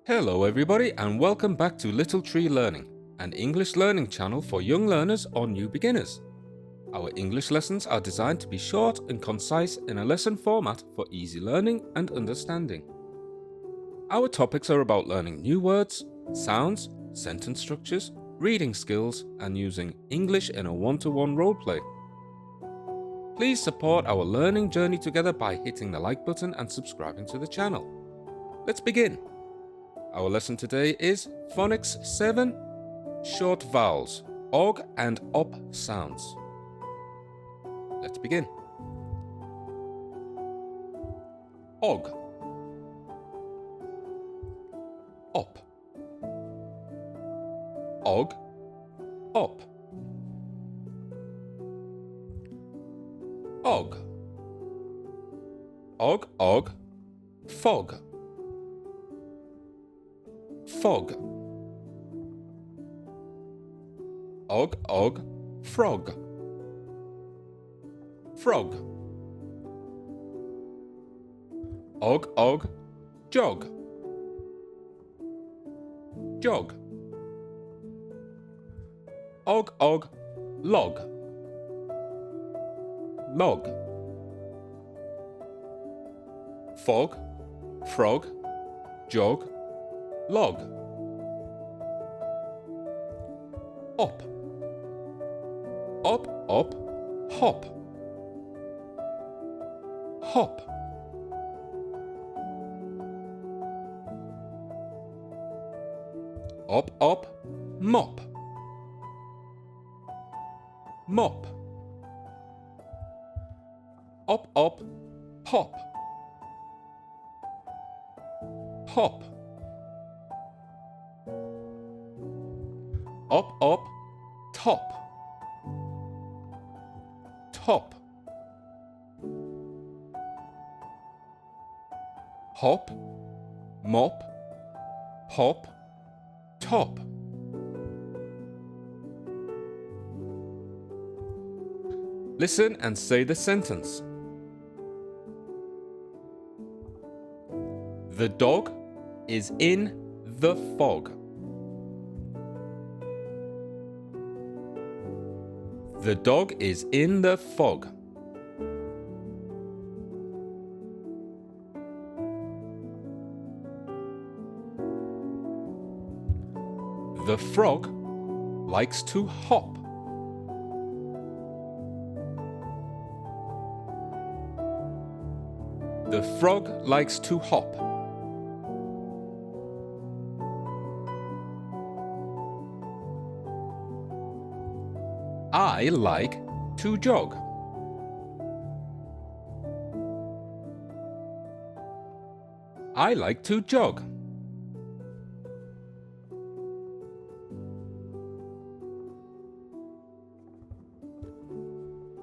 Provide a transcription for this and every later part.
Hello everybody and welcome back to Little Tree Learning, an English learning channel for young learners or new beginners. Our English lessons are designed to be short and concise in a lesson format for easy learning and understanding. Our topics are about learning new words, sounds, sentence structures, reading skills, and using English in a one-to-one roleplay. Please support our learning journey together by hitting the like button and subscribing to the channel. Let's begin. Our lesson today is Phonics 7, short vowels, og and op sounds. Let's begin. Og, op, og, op, og, og, fog, fog, og, frog, frog, og, jog, jog, og, log, log, fog, frog, jog, log, op, op, hop, hop, op, mop, mop, op, pop, pop, op, top, top, hop, mop, pop, top. Listen and say the sentence. The dog is in the fog. The dog is in the fog. The frog likes to hop. The frog likes to hop. I like to jog. I like to jog.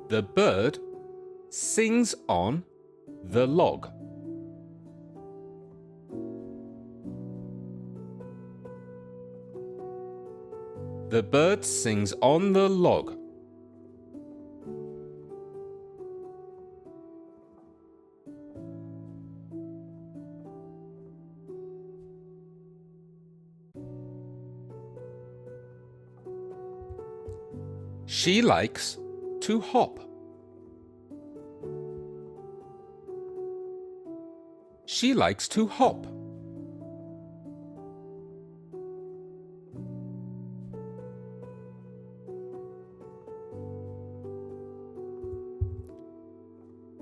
The bird sings on the log. The bird sings on the log. She likes to hop. She likes to hop.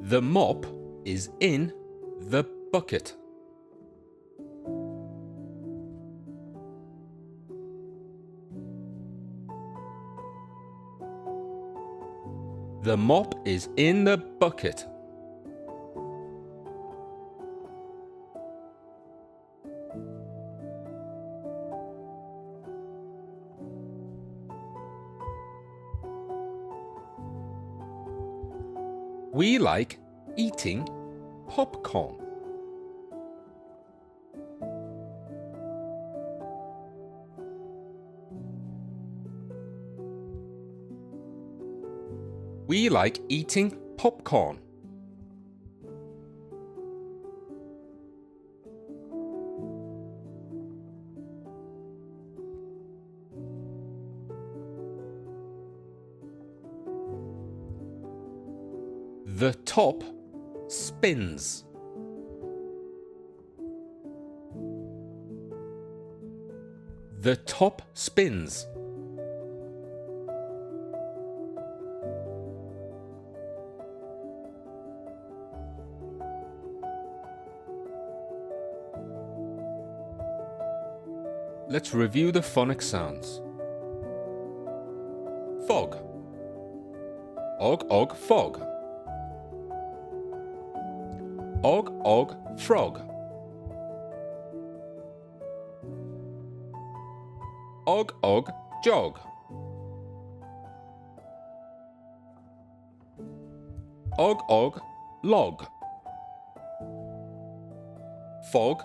The mop is in the bucket. The mop is in the bucket. We like eating popcorn. We like eating popcorn. The top spins. The top spins. Let's review the phonic sounds. Fog. Og, og, fog. Og, og, frog. Og, og, jog. Og, og, log. Fog,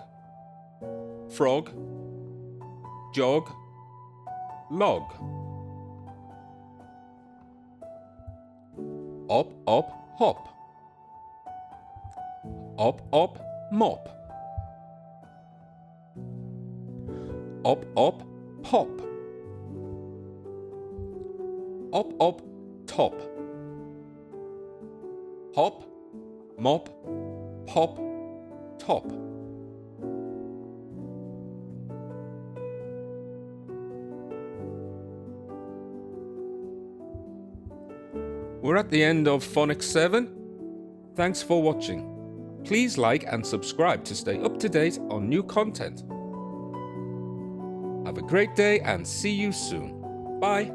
frog, jog, log. Op, op, hop. Op, op, mop. Op, op, pop. Op, op, top. Hop, mop, pop, top. We're at the end of Phonics 7. Thanks for watching. Please like and subscribe to stay up to date on new content. Have a great day and see you soon. Bye.